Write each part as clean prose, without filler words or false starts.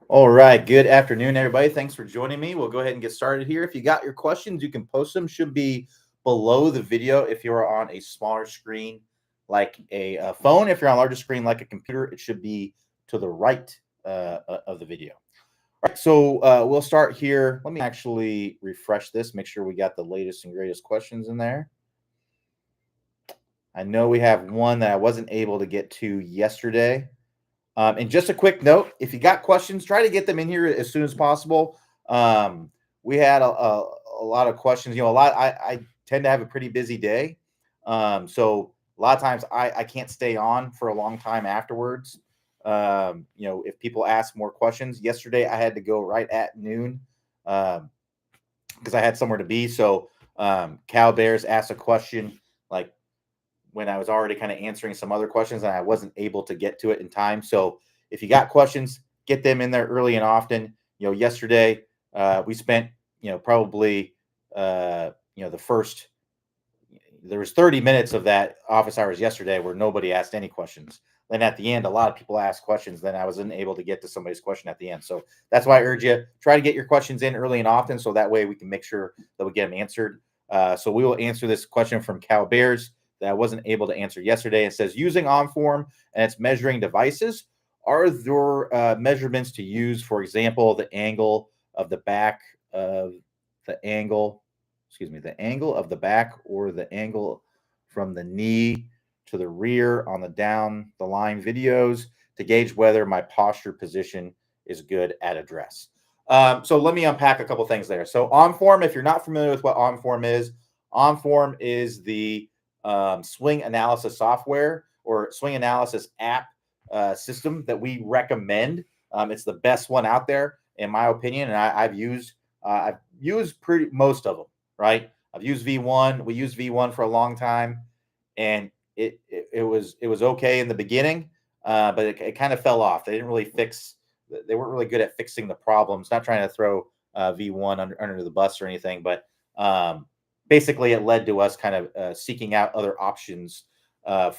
All right. Good afternoon, everybody. Thanks for joining me. We'll go ahead and get started here. If you got your questions, you can post them. Should be below the video if you're on a smaller screen like a phone. If you're on a larger screen like a computer, it should be to the right of the video. All right. So we'll start here. Let me actually refresh this, make sure we got the latest and greatest questions in there. I know we have one that I wasn't able to get to yesterday. And just a quick note, if you got questions, try to get them in here as soon as possible. We had a lot of questions. I tend to have a pretty busy day. So a lot of times I can't stay on for a long time afterwards. If people ask more questions, yesterday I had to go right at noon because I had somewhere to be. So Cal Bears asked a question like when I was already kind of answering some other questions and I wasn't able to get to it in time. So if you got questions, get them in there early and often. Yesterday we spent, probably, the first, there was 30 minutes of that office hours yesterday where nobody asked any questions. Then at the end, a lot of people asked questions. Then I wasn't able to get to somebody's question at the end. So that's why I urge you, try to get your questions in early and often. So that way we can make sure that we get them answered. So we will answer this question from Cal Bears that I wasn't able to answer yesterday. It says, using OnForm and its measuring devices, are there measurements to use, for example, the angle of the back of the angle, the angle of the back or the angle from the knee to the rear on the down the line videos to gauge whether my posture position is good at address? So let me unpack a couple things there. So OnForm, if you're not familiar with what OnForm is the swing analysis software or swing analysis app system that we recommend. It's the best one out there, in my opinion, and I've used pretty most of them. Right, I've used V1. We used V1 for a long time, and it was okay in the beginning, but it kind of fell off. They didn't really fix. They weren't really good at fixing the problems. Not trying to throw V1 under the bus or anything, but basically it led to us kind of seeking out other options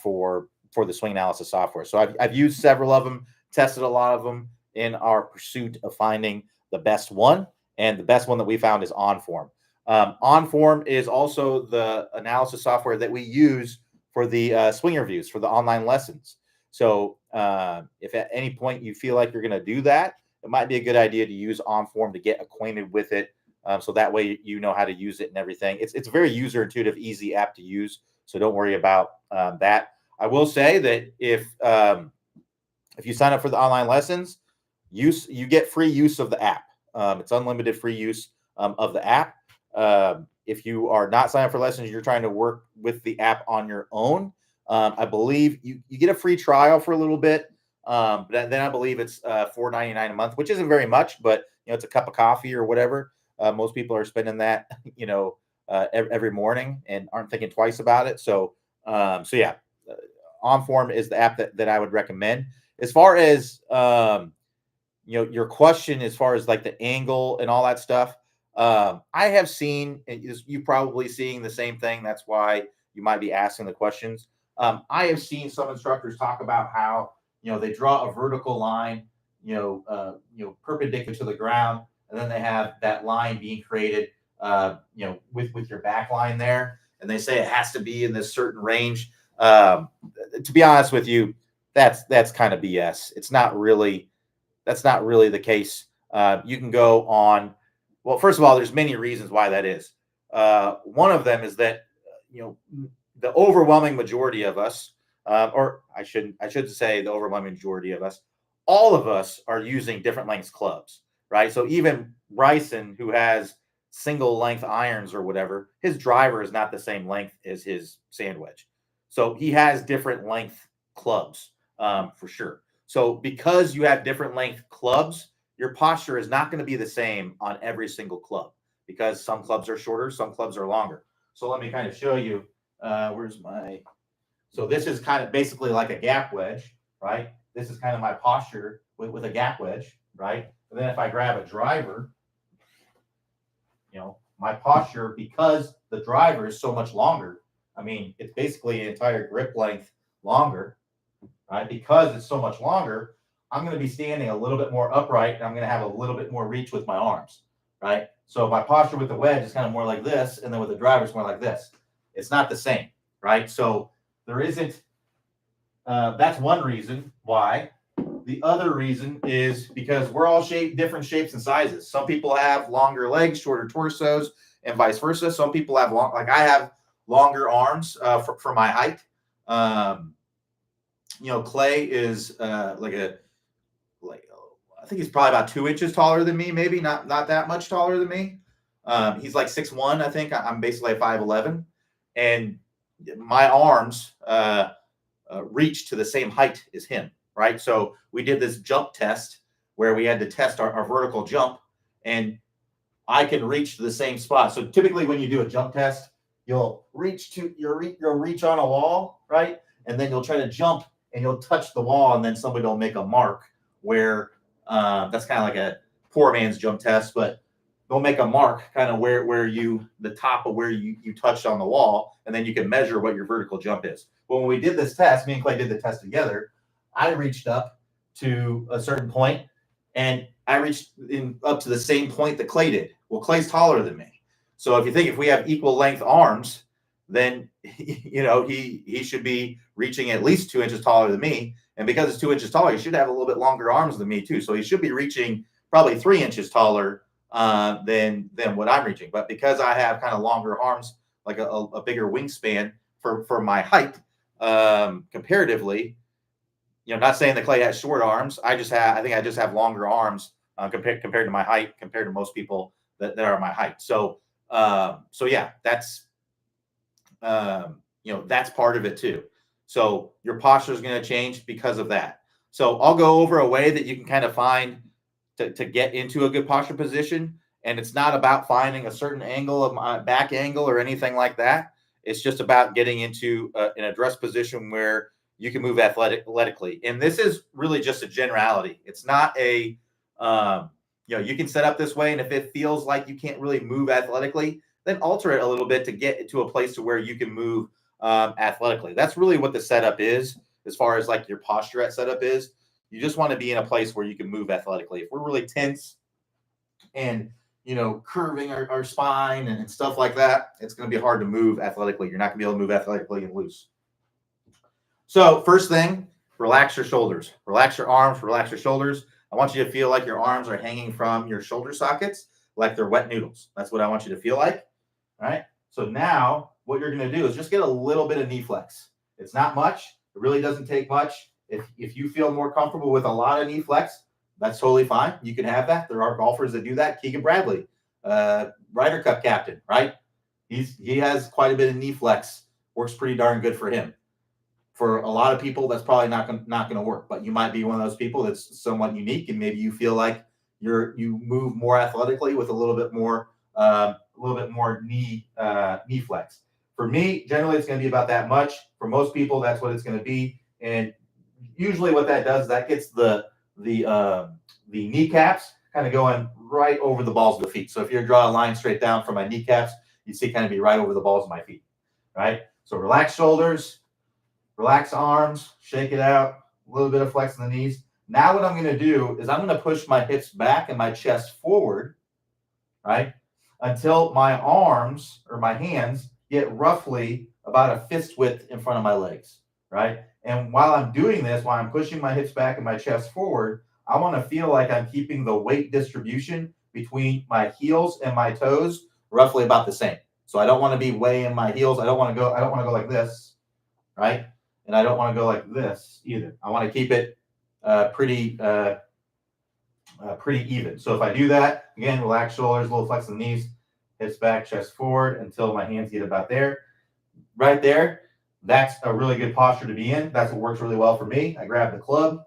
for the swing analysis software. So I've used several of them, tested a lot of them in our pursuit of finding the best one, and the best one that we found is OnForm. OnForm is also the analysis software that we use for the swing reviews for the online lessons. So if at any point you feel like you're going to do that, it might be a good idea to use OnForm to get acquainted with it. So that way you know how to use it and everything. It's a very user intuitive, easy app to use. So don't worry about that. I will say that if you sign up for the online lessons, you get free use of the app. It's unlimited free use of the app. If you are not signed up for lessons, you're trying to work with the app on your own. I believe you get a free trial for a little bit. But then I believe it's $4.99 a month, which isn't very much, but it's a cup of coffee or whatever. Most people are spending that, every morning and aren't thinking twice about it. So yeah, OnForm is the app that I would recommend. As far as your question, as far as like the angle and all that stuff, I have seen, you probably seeing the same thing. That's why you might be asking the questions. I have seen some instructors talk about how they draw a vertical line, perpendicular to the ground, and then they have that line being created, with your back line there, and they say it has to be in this certain range. To be honest with you, that's kind of BS. That's not really the case. You can go on. Well, first of all, there's many reasons why that is. One of them is that the overwhelming majority of us, or I should say the overwhelming majority of us, all of us are using different lengths clubs, right? So even Bryson, who has single length irons or whatever, his driver is not the same length as his sand wedge. So he has different length clubs, for sure. So because you have different length clubs, your posture is not going to be the same on every single club because some clubs are shorter, some clubs are longer. So let me kind of show you. So this is kind of basically like a gap wedge, right? This is kind of my posture with a gap wedge, right? And then if I grab a driver, my posture, because the driver is so much longer, I mean, it's basically an entire grip length longer, right? Because it's so much longer, I'm going to be standing a little bit more upright, and I'm going to have a little bit more reach with my arms, right? So my posture with the wedge is kind of more like this, and then with the driver, it's more like this. It's not the same, right? So there isn't, that's one reason why. The other reason is because we're all different shapes and sizes. Some people have longer legs, shorter torsos, and vice versa. Some people have like I have longer arms for my height. Clay is I think he's probably about 2 inches taller than me, maybe not that much taller than me. He's like 6'1", I think. I'm basically 5'11", and my arms reach to the same height as him, right? So we did this jump test where we had to test our vertical jump, and I can reach to the same spot. So typically when you do a jump test, you'll reach on a wall, right? And then you'll try to jump and you'll touch the wall, and then somebody will make a mark where that's kind of like a poor man's jump test, but they'll make a mark kind of where the top of where you touched on the wall, and then you can measure what your vertical jump is. Well, when we did this test, me and Clay did the test together, I reached up to a certain point, and I reached up to the same point that Clay did. Well, Clay's taller than me. So if we have equal length arms, then he should be reaching at least 2 inches taller than me. And because it's 2 inches taller, he should have a little bit longer arms than me too. So he should be reaching probably 3 inches taller than what I'm reaching. But because I have kind of longer arms, like a bigger wingspan for my height, comparatively, not saying that Clay has short arms. I think I just have longer arms compared to my height, compared to most people that are my height. So yeah, that's that's part of it too. So your posture is going to change because of that. So I'll go over a way that you can kind of find to get into a good posture position. And it's not about finding a certain angle of my back angle or anything like that. It's just about getting into an address position where you can move athletically. And this is really just a generality. It's not a, you can set up this way. And if it feels like you can't really move athletically, then alter it a little bit to get to a place to where you can move athletically. That's really what the setup is, as far as like your posture at setup is. You just want to be in a place where you can move athletically. If we're really tense and curving our spine and stuff like that, it's going to be hard to move athletically. You're not going to be able to move athletically and loose. So first thing, relax your shoulders, relax your arms, relax your shoulders. I want you to feel like your arms are hanging from your shoulder sockets, like they're wet noodles. That's what I want you to feel like. All right. So now what you're going to do is just get a little bit of knee flex. It's not much. It really doesn't take much. If you feel more comfortable with a lot of knee flex, that's totally fine. You can have that. There are golfers that do that. Keegan Bradley, Ryder Cup captain, right? He has quite a bit of knee flex. Works pretty darn good for him. For a lot of people, that's probably not going to work. But you might be one of those people that's somewhat unique, and maybe you feel like you move more athletically with a little bit more knee flex. For me, generally, it's going to be about that much. For most people, that's what it's going to be. And usually, what that does, that gets the kneecaps kind of going right over the balls of the feet. So if you draw a line straight down from my kneecaps, you see kind of be right over the balls of my feet, right? So relax shoulders, relax arms, shake it out, a little bit of flex in the knees. Now what I'm going to do is I'm going to push my hips back and my chest forward, right, until my arms or my hands get roughly about a fist width in front of my legs, right? And while I'm doing this, while I'm pushing my hips back and my chest forward, I want to feel like I'm keeping the weight distribution between my heels and my toes roughly about the same. So I don't want to be way in my heels. I don't want to go like this, right? And I don't want to go like this either. I want to keep it pretty even. So if I do that, again, relax shoulders, a little flex in the knees, hips back, chest forward until my hands get about there. Right there, that's a really good posture to be in. That's what works really well for me. I grab the club.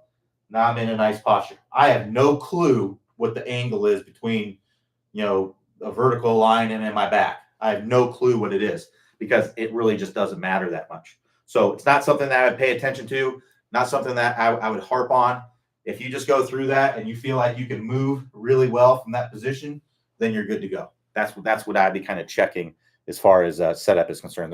Now I'm in a nice posture. I have no clue what the angle is between, a vertical line and in my back. I have no clue what it is because it really just doesn't matter that much. So it's not something that I would pay attention to, not something that I would harp on. If you just go through that and you feel like you can move really well from that position, then you're good to go. That's what I'd be kind of checking as far as setup is concerned.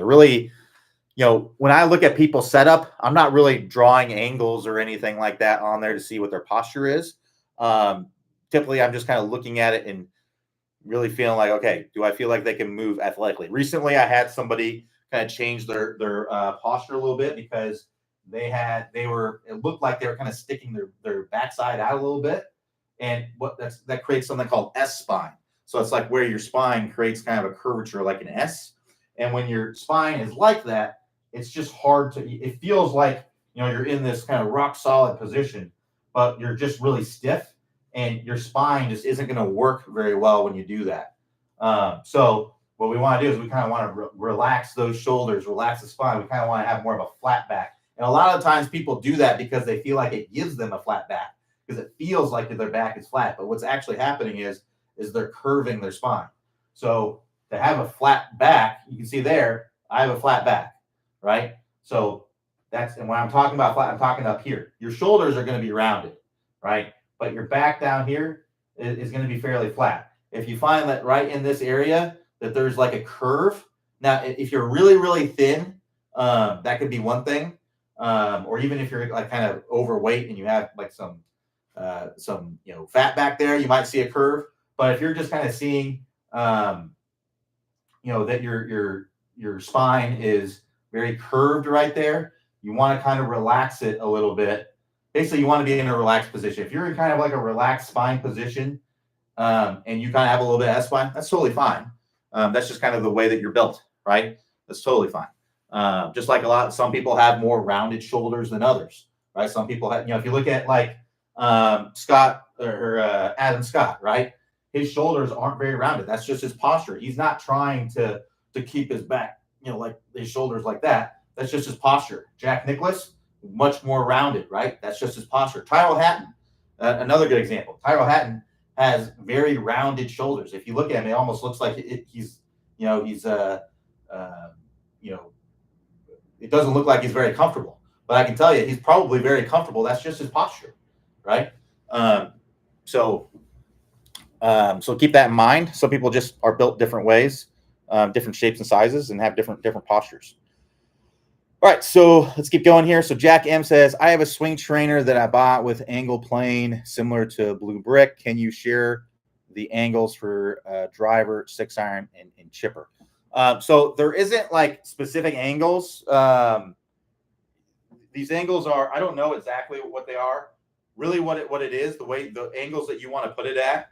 when I look at people's setup, I'm not really drawing angles or anything like that on there to see what their posture is. Um, Typically, I'm just kind of looking at it and really feeling like, okay, do I feel like they can move athletically? Recently, I had somebody kind of change their posture a little bit because it looked like they were kind of sticking their backside out a little bit, and that creates something called S spine. So it's like where your spine creates kind of a curvature like an S, and when your spine is like that, it's just hard to. It feels like you're in this kind of rock solid position, but you're just really stiff and your spine just isn't going to work very well when you do that. So what we want to do is we kind of want to relax those shoulders, relax the spine. We kind of want to have more of a flat back. And a lot of times people do that because they feel like it gives them a flat back because it feels like their back is flat. But what's actually happening is they're curving their spine. So to have a flat back, you can see there, I have a flat back, right? So and when I'm talking about flat, I'm talking up here. Your shoulders are going to be rounded, right? But your back down here is going to be fairly flat. If you find that right in this area that there's like a curve, now if you're really, really thin, that could be one thing. Or even if you're like kind of overweight and you have like some fat back there, you might see a curve. But if you're just kind of seeing that your spine is very curved right there, you want to kind of relax it a little bit. Basically, you want to be in a relaxed position. If you're in kind of like a relaxed spine position, and you kind of have a little bit of S-spine, that's totally fine. That's just kind of the way that you're built, right? That's totally fine. Just like some people have more rounded shoulders than others, right? Some people have, if you look at like Scott or Adam Scott, right? His shoulders aren't very rounded. That's just his posture. He's not trying to keep his back, like his shoulders like that. That's just his posture. Jack Nicklaus, much more rounded, right? That's just his posture. Tyrell Hatton, another good example. Tyrell Hatton has very rounded shoulders. If you look at him, it almost looks like it doesn't look like he's very comfortable. But I can tell you, he's probably very comfortable. That's just his posture, right? So keep that in mind. Some people just are built different ways, different shapes and sizes, and have different postures. All right, so let's keep going here. So Jack M says, I have a swing trainer that I bought with angle plane similar to Blue Brick. Can you share the angles for driver, 6-iron, and chipper? So there isn't like specific angles. These angles are, I don't know exactly what they are. Really what it is, the angles that you want to put it at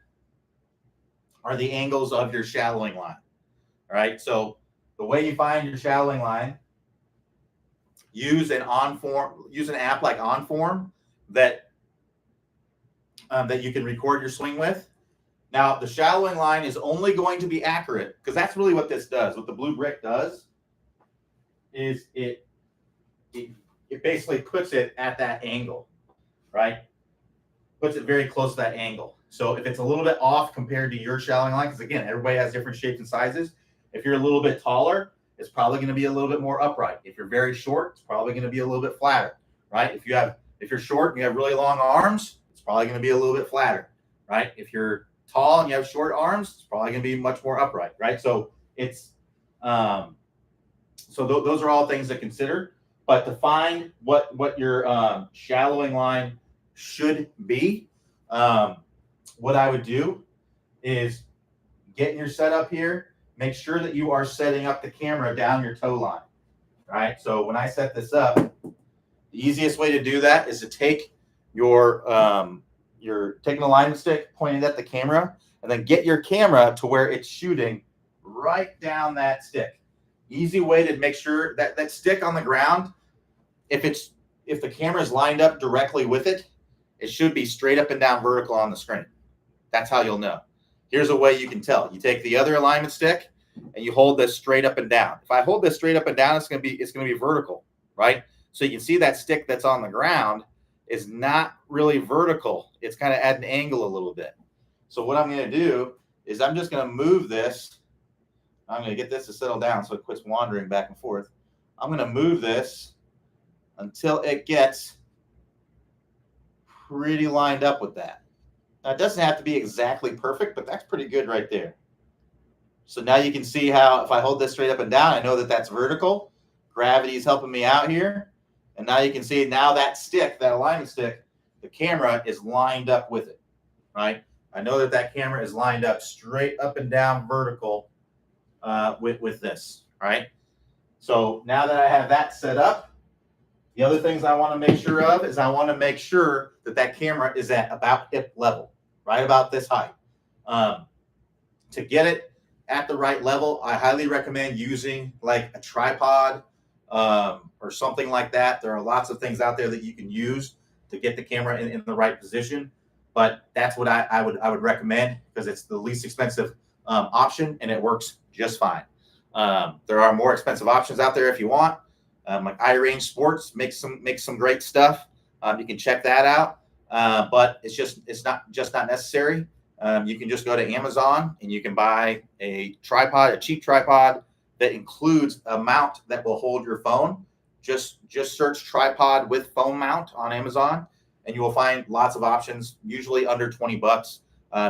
are the angles of your shallowing line. All right, so the way you find your shallowing line, use an app like OnForm that you can record your swing with. Now, the shallowing line is only going to be accurate because that's really what this does. What the Blue Brick does is it basically puts it at that angle, right? Puts it very close to that angle. So if it's a little bit off compared to your shallowing line, because again, everybody has different shapes and sizes. If you're a little bit taller, it's probably going to be a little bit more upright. If you're very short, it's probably going to be a little bit flatter, right? If you're short and you have really long arms, it's probably going to be a little bit flatter, right? If you're tall and you have short arms, it's probably going to be much more upright, right? So it's those are all things to consider. But to find what your shallowing line should be, what I would do is get your setup here. Make sure that you are setting up the camera down your toe line, right? So when I set this up, the easiest way to do that is to take your taking the alignment stick, pointing at the camera, and then get your camera to where it's shooting right down that stick. Easy way to make sure that stick on the ground, if the camera is lined up directly with it, it should be straight up and down vertical on the screen. That's how you'll know. Here's a way you can tell. You take the other alignment stick and you hold this straight up and down. If I hold this straight up and down, it's going to be vertical, right? So you can see that stick that's on the ground is not really vertical. It's kind of at an angle a little bit. So what I'm going to do is I'm just going to move this. I'm going to get this to settle down so it quits wandering back and forth. I'm going to move this until it gets pretty lined up with that. Now, it doesn't have to be exactly perfect, but that's pretty good right there. So now you can see how if I hold this straight up and down, I know that that's vertical. gravity is helping me out here. And now you can see now that stick, that alignment stick, the camera is lined up with it, right? I know that that camera is lined up straight up and down vertical with this, right? So now that I have that set up, the other things I want to make sure of is I want to make sure that that camera is at about hip level, right about this height. To get it at the right level, I highly recommend using like a tripod or something like that. There are lots of things out there that you can use to get the camera in the right position, but that's what I would recommend because it's the least expensive option and it works just fine. There are more expensive options out there if you want. Like iRange Sports makes some great stuff. You can check that out, but it's not necessary. You can just go to Amazon and you can buy a tripod, a cheap tripod that includes a mount that will hold your phone. Just search tripod with phone mount on Amazon, and you will find lots of options. Usually under $20.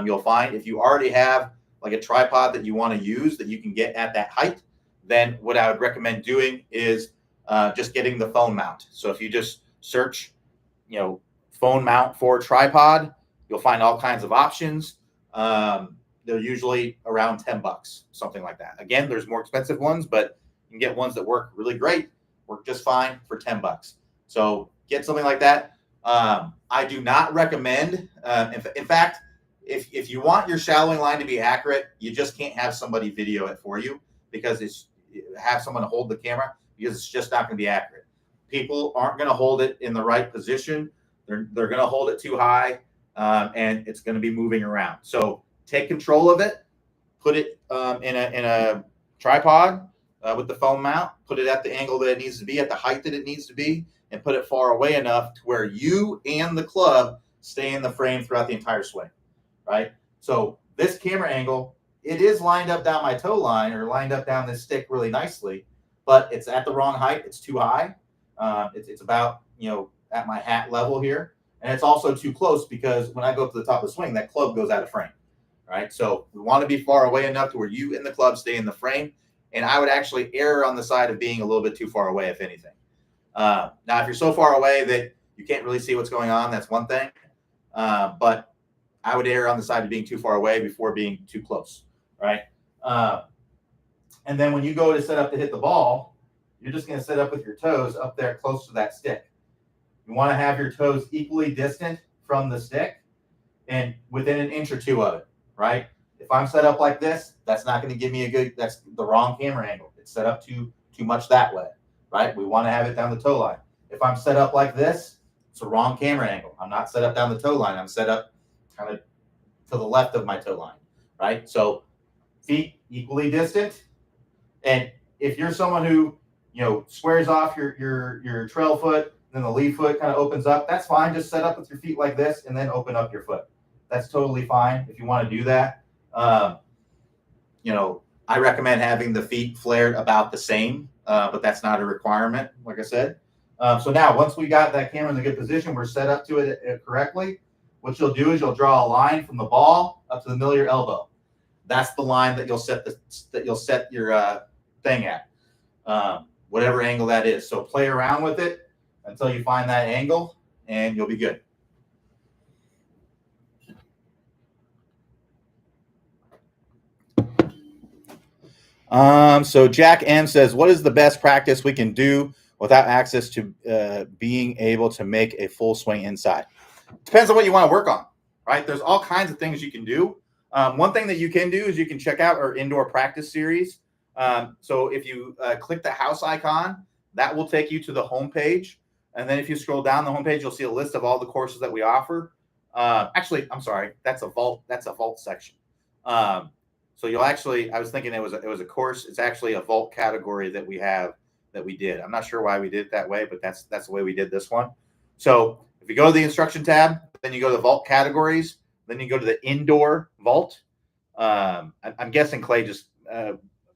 You'll find if you already have like a tripod that you want to use that you can get at that height, then what I would recommend doing is just getting the phone mount. So if you just search, phone mount for tripod, you'll find all kinds of options. They're usually around $10, something like that. Again, there's more expensive ones, but you can get ones that work really great, work just fine for $10. So get something like that. I do not recommend, in fact, if you want your shallowing line to be accurate, you just can't have somebody video it for you because have someone hold the camera because it's just not going to be accurate. People aren't going to hold it in the right position. They're going to hold it too high, and it's going to be moving around. So take control of it. Put it in a tripod with the phone mount. Put it at the angle that it needs to be, at the height that it needs to be, and put it far away enough to where you and the club stay in the frame throughout the entire swing, right? So this camera angle, it is lined up down my toe line or lined up down this stick really nicely, but it's at the wrong height. It's too high. It's about, at my hat level here. And it's also too close because when I go up to the top of the swing, that club goes out of frame, right? So we want to be far away enough to where you and the club stay in the frame. And I would actually err on the side of being a little bit too far away, if anything. Now, if you're so far away that you can't really see what's going on, that's one thing. But I would err on the side of being too far away before being too close, right? And then when you go to set up to hit the ball, you're just going to set up with your toes up there close to that stick. You want to have your toes equally distant from the stick and within an inch or two of it, right? If I'm set up like this, that's not going to give me that's the wrong camera angle. It's set up too much that way, right? We want to have it down the toe line. If I'm set up like this, it's the wrong camera angle. I'm not set up down the toe line. I'm set up kind of to the left of my toe line, right? So feet equally distant. And if you're someone who, squares off your trail foot, then the lead foot kind of opens up, that's fine. Just set up with your feet like this and then open up your foot. That's totally fine if you want to do that. I recommend having the feet flared about the same, but that's not a requirement, like I said. So now once we got that camera in a good position, we're set up to it correctly. What you'll do is you'll draw a line from the ball up to the middle of your elbow. That's the line that you'll set your thing at, whatever angle that is. So play around with it until you find that angle, and you'll be good. So Jack M says, what is the best practice we can do without access to being able to make a full swing inside? Depends on what you want to work on, right? There's all kinds of things you can do. One thing that you can do is you can check out our indoor practice series. So if you click the house icon, that will take you to the homepage. And then if you scroll down the homepage, you'll see a list of all the courses that we offer. Actually, I'm sorry, that's a vault section. So you'll actually, I was thinking it was a course. It's actually a vault category that we did. I'm not sure why we did it that way, but that's the way we did this one. So if you go to the instruction tab, then you go to the vault categories, then you go to the indoor vault. I'm guessing Clay just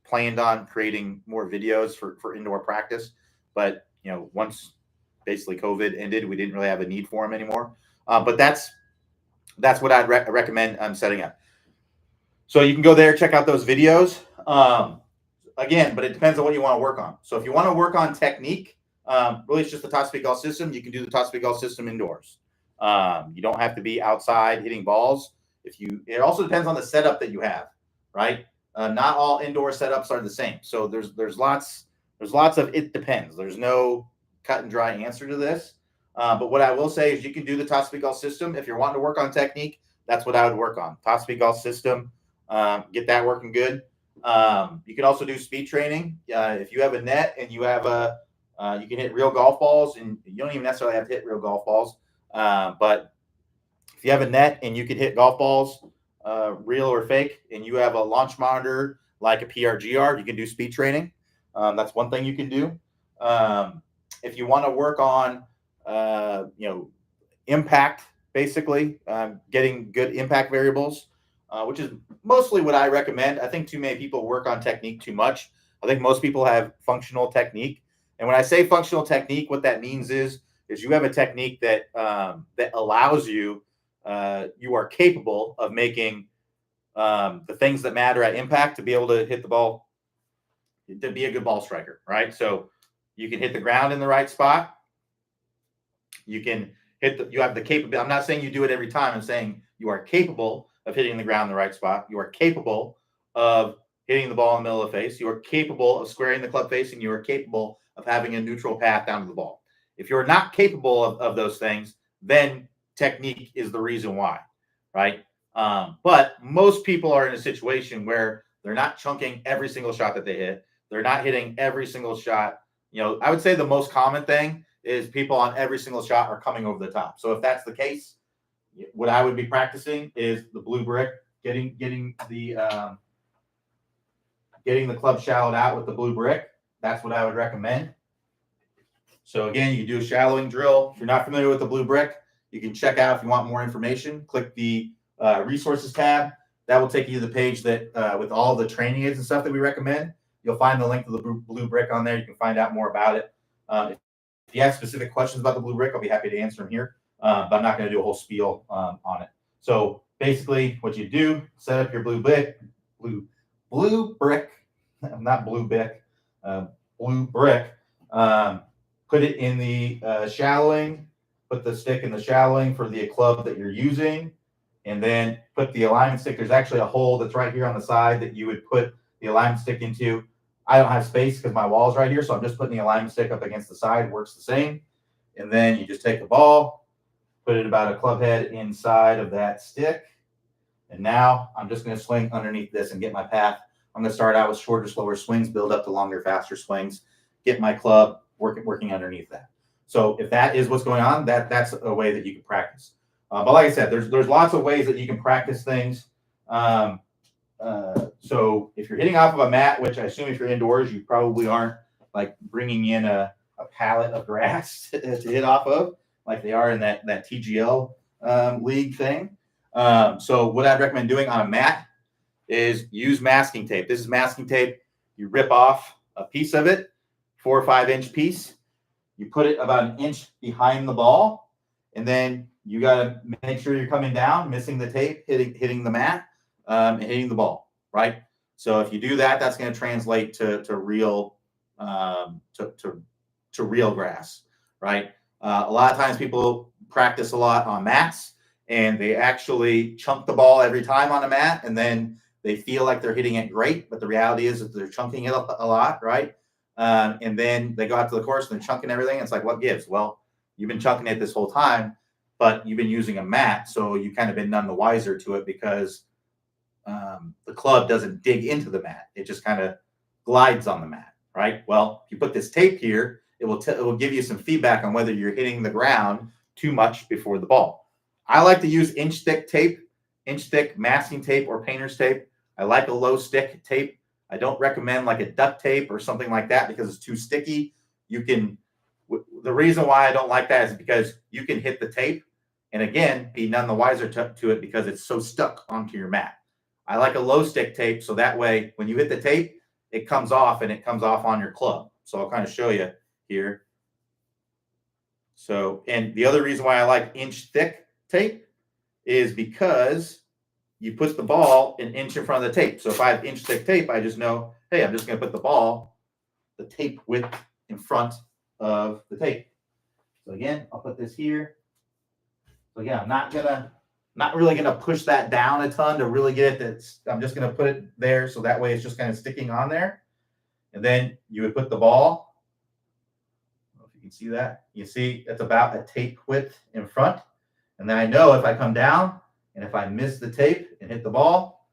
planned on creating more videos for indoor practice, but once basically COVID ended, we didn't really have a need for them anymore. But that's what I'd recommend setting up. So you can go there, check out those videos. again, but it depends on what you want to work on. So if you want to work on technique, really it's just the top speed golf system. You can do the top speed golf system indoors. You don't have to be outside hitting balls. It also depends on the setup that you have, right? Not all indoor setups are the same. So there's lots of it depends. There's no cut and dry answer to this. But what I will say is you can do the top speed golf system. If you're wanting to work on technique, that's what I would work on. Top speed golf system, get that working good. You can also do speed training. If you have a net and you have you can hit real golf balls, and you don't even necessarily have to hit real golf balls. But if you have a net and you can hit golf balls, real or fake, and you have a launch monitor like a PRGR, you can do speed training. That's one thing you can do. If you want to work on, impact, basically, getting good impact variables, which is mostly what I recommend. I think too many people work on technique too much. I think most people have functional technique. And when I say functional technique, what that means is you have a technique that that allows you, you are capable of making the things that matter at impact to be able to hit the ball, to be a good ball striker, right? So you can hit the ground in the right spot. You can you have the capability. I'm not saying you do it every time. I'm saying you are capable of hitting the ground in the right spot. You are capable of hitting the ball in the middle of the face. You are capable of squaring the club face, and you are capable of having a neutral path down to the ball. If you're not capable of those things, then technique is the reason why, right? But most people are in a situation where they're not chunking every single shot that they hit. They're not hitting every single shot. I would say the most common thing is people on every single shot are coming over the top. So if that's the case, what I would be practicing is the blue brick, getting the club shallowed out with the blue brick. That's what I would recommend. So again, you can do a shallowing drill. If you're not familiar with the blue brick, you can check out if you want more information. Click the resources tab. That will take you to the page that with all the training aids and stuff that we recommend. You'll find the link to the blue brick on there. You can find out more about it. If you have specific questions about the blue brick, I'll be happy to answer them here. But I'm not going to do a whole spiel on it. So basically, what you do, set up your blue brick, not blue brick, blue brick. Put it in the shallowing. Put the stick in the shallowing for the club that you're using, and then put the alignment stick. There's actually a hole that's right here on the side that you would put the alignment stick into. I don't have space because my wall's right here, so I'm just putting the alignment stick up against the side. Works the same. And then you just take the ball, put it about a club head inside of that stick. And now I'm just going to swing underneath this and get my path. I'm going to start out with shorter, slower swings, build up to longer, faster swings, get my club working underneath that. So if that is what's going on, that's a way that you can practice. But like I said, there's lots of ways that you can practice things. So if you're hitting off of a mat, which I assume if you're indoors, you probably aren't like bringing in a pallet of grass to hit off of like they are in that TGL league thing. So what I'd recommend doing on a mat is use masking tape. This is masking tape. You rip off a piece of it, 4 or 5 inch piece. You put it about an inch behind the ball, and then you got to make sure you're coming down, missing the tape, hitting the mat, and hitting the ball, right? So if you do that, that's going to translate to real to real grass, right? A lot of times people practice a lot on mats, and they actually chunk the ball every time on a mat, and then they feel like they're hitting it great, but the reality is that they're chunking it a lot, right? And then they go out to the course and they're chunking everything. It's like, what gives? Well, you've been chunking it this whole time, but you've been using a mat, so you kind of been none the wiser to it because the club doesn't dig into the mat. It just kind of glides on the mat, right? Well, if you put this tape here, it will give you some feedback on whether you're hitting the ground too much before the ball. I like to use inch thick masking tape or painter's tape. I like a low stick tape. I don't recommend like a duct tape or something like that because it's too sticky. The reason why I don't like that is because you can hit the tape and again, be none the wiser to it because it's so stuck onto your mat. I like a low stick tape. So that way, when you hit the tape, it comes off and it comes off on your club. So I'll kind of show you here. So, and the other reason why I like inch thick tape is because you put the ball an inch in front of the tape. So if I have inch thick tape, I just know, hey, I'm just going to put the tape width in front of the tape. So again, I'll put this here. So again, I'm not really gonna push that down a ton to really get it. I'm just gonna put it there so that way it's just kind of sticking on there. And then you would put the ball. I don't know if you can see that. You see it's about a tape width in front. And then I know if I come down and if I miss the tape and hit the ball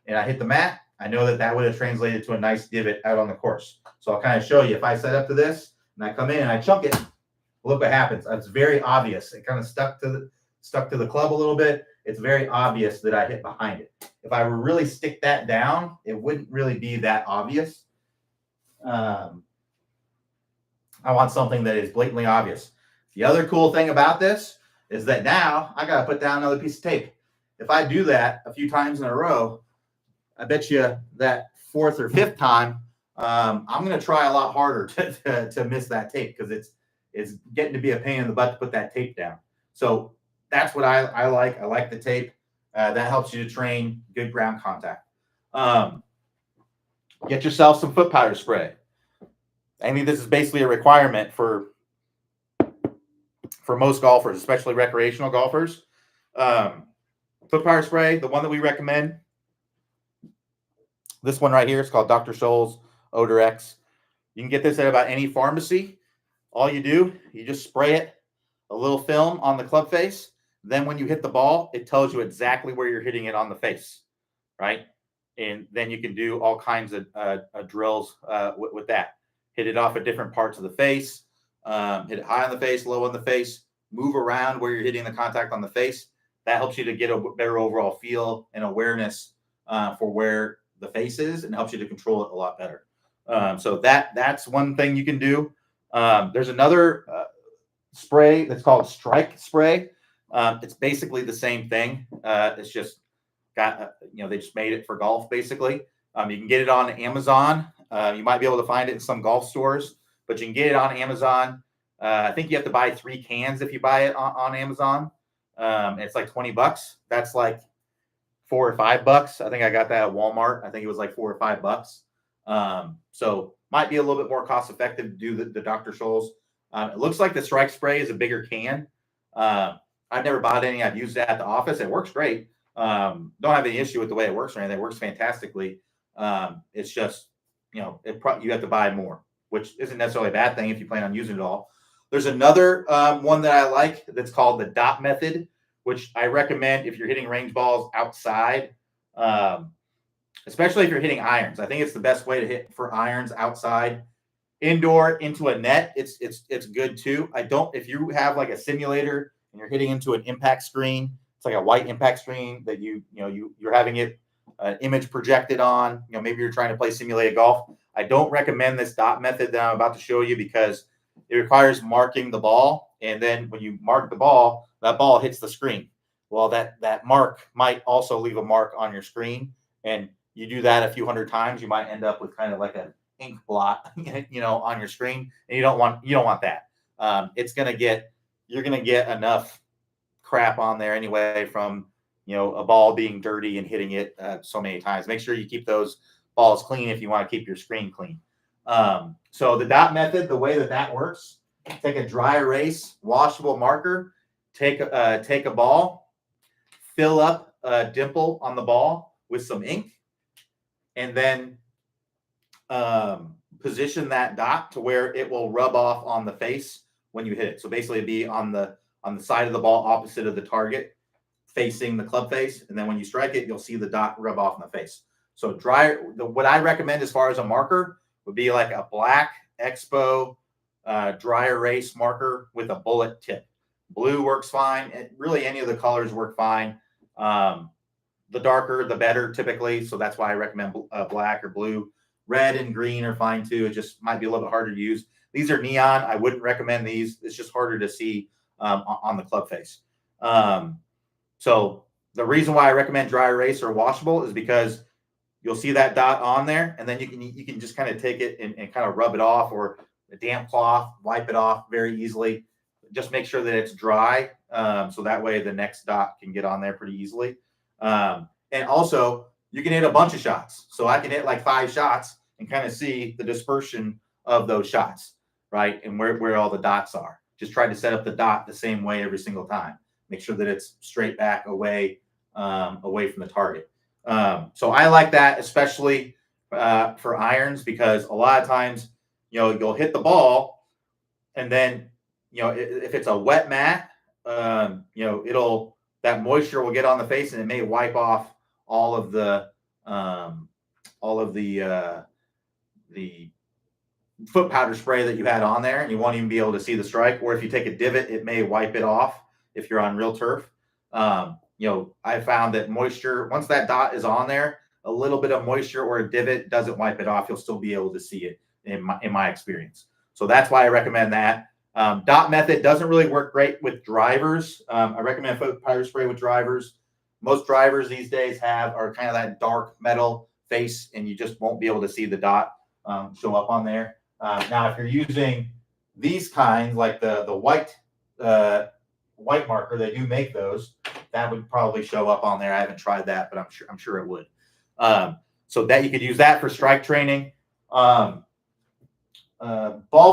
and I hit the mat, I know that that would have translated to a nice divot out on the course. So I'll kind of show you if I set up to this and I come in and I chunk it, look what happens. It's very obvious. It kind of stuck to the club a little bit. It's very obvious that I hit behind it. If I were really stick that down, it wouldn't really be that obvious. I want something that is blatantly obvious. The other cool thing about this is that now I got to put down another piece of tape. If I do that a few times in a row, I bet you that fourth or fifth time, I'm going to try a lot harder to miss that tape because it's getting to be a pain in the butt to put that tape down. So that's what I like. I like the tape. That helps you to train good ground contact. Get yourself some foot powder spray. I mean, this is basically a requirement for most golfers, especially recreational golfers. Foot powder spray, the one that we recommend, this one right here, it's called Dr. Scholl's Odor X. You can get this at about any pharmacy. All you do, you just spray it, a little film on the club face. Then when you hit the ball, it tells you exactly where you're hitting it on the face, right? And then you can do all kinds of drills with that. Hit it off at different parts of the face, hit it high on the face, low on the face, move around where you're hitting the contact on the face. That helps you to get a better overall feel and awareness for where the face is and helps you to control it a lot better. So that's one thing you can do. There's another spray that's called Strike Spray. It's basically the same thing. It's just got, they just made it for golf basically. You can get it on Amazon. You might be able to find it in some golf stores, but you can get it on Amazon. I think you have to buy 3 cans if you buy it on Amazon. It's like $20. That's like $4 or $5. I think I got that at Walmart. I think it was like $4 or $5. So might be a little bit more cost effective to do the Dr. Scholl's. It looks like the Strike Spray is a bigger can. I've never bought any. I've used it at the office. It works great. Don't have any issue with the way it works or anything. It works fantastically. It's just, you have to buy more, which isn't necessarily a bad thing if you plan on using it all. There's another one that I like that's called the dot method, which I recommend if you're hitting range balls outside, especially if you're hitting irons. I think it's the best way to hit for irons outside. Indoor into a net, it's good too. If you have like a simulator and you're hitting into an impact screen, it's like a white impact screen that you're having it image projected on. Maybe you're trying to play simulated golf. I don't recommend this dot method that I'm about to show you because it requires marking the ball, and then when you mark the ball, that ball hits the screen. Well, that mark might also leave a mark on your screen, and you do that a few hundred times, you might end up with kind of like an ink blot, on your screen, and you don't want that. You're gonna get enough crap on there anyway from a ball being dirty and hitting it so many times. Make sure you keep those balls clean if you want to keep your screen clean. So the dot method, the way that works, take a dry erase washable marker, take a ball, fill up a dimple on the ball with some ink, and then position that dot to where it will rub off on the face when you hit it. So basically it'd be on the side of the ball opposite of the target, facing the club face, and then when you strike it, you'll see the dot rub off on the face. So what I recommend as far as a marker would be like a black Expo dry erase marker with a bullet tip. Blue works fine. Really, any of the colors work fine. The darker, the better typically. So that's why I recommend black or blue. Red and green are fine too. It just might be a little bit harder to use. These are neon. I wouldn't recommend these. It's just harder to see on the club face. So the reason why I recommend dry erase or washable is because you'll see that dot on there, and then you can just kind of take it and kind of rub it off, or a damp cloth, wipe it off very easily. Just make sure that it's dry, so that way the next dot can get on there pretty easily. And And also, you can hit a bunch of shots. So I can hit like 5 shots and kind of see the dispersion of those shots, right? And where all the dots are. Just try to set up the dot the same way every single time. Make sure that it's straight back away from the target. So I like that, especially for irons, because a lot of times, you'll hit the ball, and then, if it's a wet mat, that moisture will get on the face, and it may wipe off all of the foot powder spray that you had on there, and you won't even be able to see the strike. Or if you take a divot, it may wipe it off if you're on real turf. I found that moisture, once that dot is on there, a little bit of moisture or a divot doesn't wipe it off. You'll still be able to see it in my experience. So that's why I recommend that. Dot method doesn't really work great with drivers. I recommend foot powder spray with drivers. Most drivers these days are kind of that dark metal face, and you just won't be able to see the dot show up on there. Now, if you're using these kinds, like the white marker, they do make those. That would probably show up on there. I haven't tried that, but I'm sure it would. So that you could use that for strike training. Ball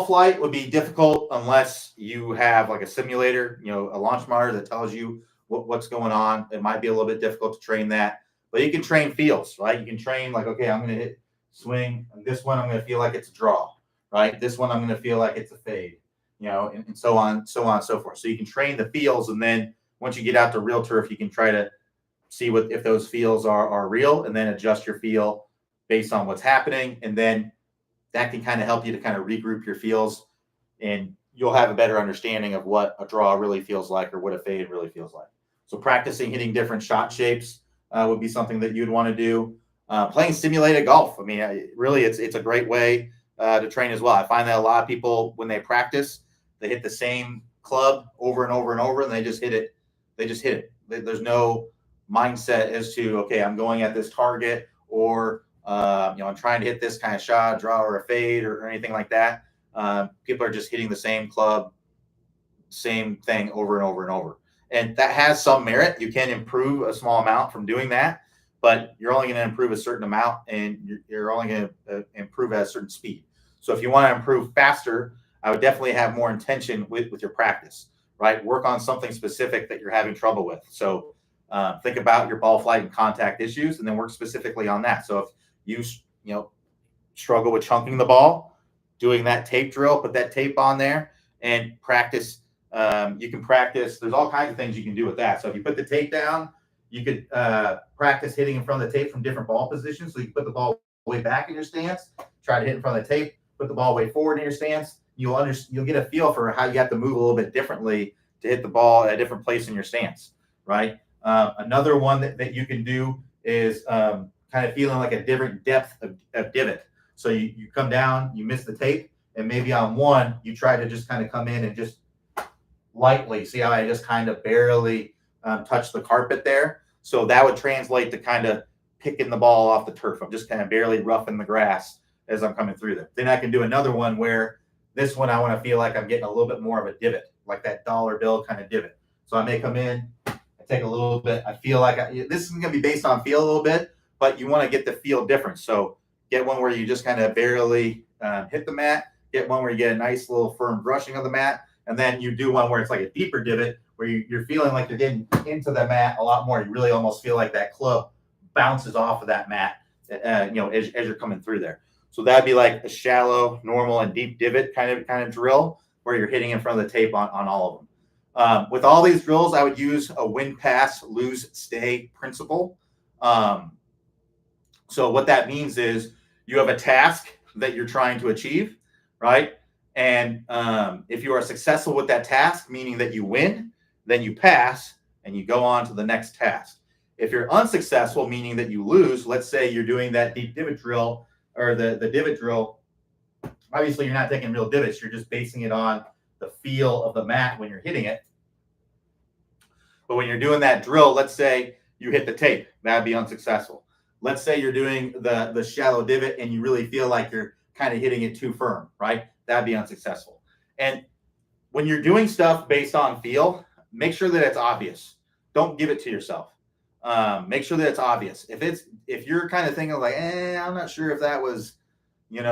flight would be difficult unless you have like a simulator, a launch monitor that tells you what's going on. It might be a little bit difficult to train that, but you can train feels, right? You can train like, okay, I'm going to hit swing, and this one I'm going to feel like it's a draw, right? This one I'm going to feel like it's a fade, and so on, so forth. So you can train the feels, and then once you get out to real turf, you can try to see if those feels are real, and then adjust your feel based on what's happening. And then that can kind of help you to kind of regroup your feels, and you'll have a better understanding of what a draw really feels like or what a fade really feels like. So practicing hitting different shot shapes would be something that you'd want to do. Playing simulated golf. I mean, really, it's a great way to train as well. I find that a lot of people, when they practice, they hit the same club over and over and over, and they just hit it. There's no mindset as to, okay, I'm going at this target, or I'm trying to hit this kind of shot, draw, or a fade, or anything like that. People are just hitting the same club, same thing over and over and over. And that has some merit. You can improve a small amount from doing that, but you're only going to improve a certain amount, and you're only going to improve at a certain speed. So if you want to improve faster, I would definitely have more intention with your practice, right? Work on something specific that you're having trouble with. So think about your ball flight and contact issues, and then work specifically on that. So if you struggle with chunking the ball, doing that tape drill, put that tape on there and practice. You can practice. There's all kinds of things you can do with that. So if you put the tape down, you could practice hitting in front of the tape from different ball positions. So you can put the ball way back in your stance, try to hit in front of the tape, put the ball way forward in your stance. You'll get a feel for how you have to move a little bit differently to hit the ball at a different place in your stance, right? Another one that you can do is kind of feeling like a different depth of divot. So you come down, you miss the tape, and maybe on one, you try to just kind of come in and just lightly, see how I just kind of barely touch the carpet there. So that would translate to kind of picking the ball off the turf. I'm just kind of barely roughing the grass as I'm coming through there. Then I can do another one where this one I want to feel like I'm getting a little bit more of a divot, like that dollar bill kind of divot. So I may come in, I take a little bit, I feel like this is going to be based on feel a little bit, but you want to get the feel difference. So get one where you just kind of barely hit the mat, get one where you get a nice little firm brushing of the mat, and then you do one where it's like a deeper divot where you're feeling like you're getting into the mat a lot more. You really almost feel like that club bounces off of that mat, as you're coming through there. So that'd be like a shallow, normal, and deep divot kind of drill where you're hitting in front of the tape on all of them. With all these drills, I would use a win, pass, lose, stay principle. So what that means is you have a task that you're trying to achieve, right? And if you are successful with that task, meaning that you win, then you pass and you go on to the next task. If you're unsuccessful, meaning that you lose, let's say you're doing that deep divot drill or the divot drill. Obviously, you're not taking real divots. You're just basing it on the feel of the mat when you're hitting it. But when you're doing that drill, let's say you hit the tape. That'd be unsuccessful. Let's say you're doing the shallow divot and you really feel like you're kind of hitting it too firm, right? That'd be unsuccessful. And when you're doing stuff based on feel, make sure that it's obvious. Don't give it to yourself. Make sure that it's obvious. If you're kind of thinking like, I'm not sure if that was, I'm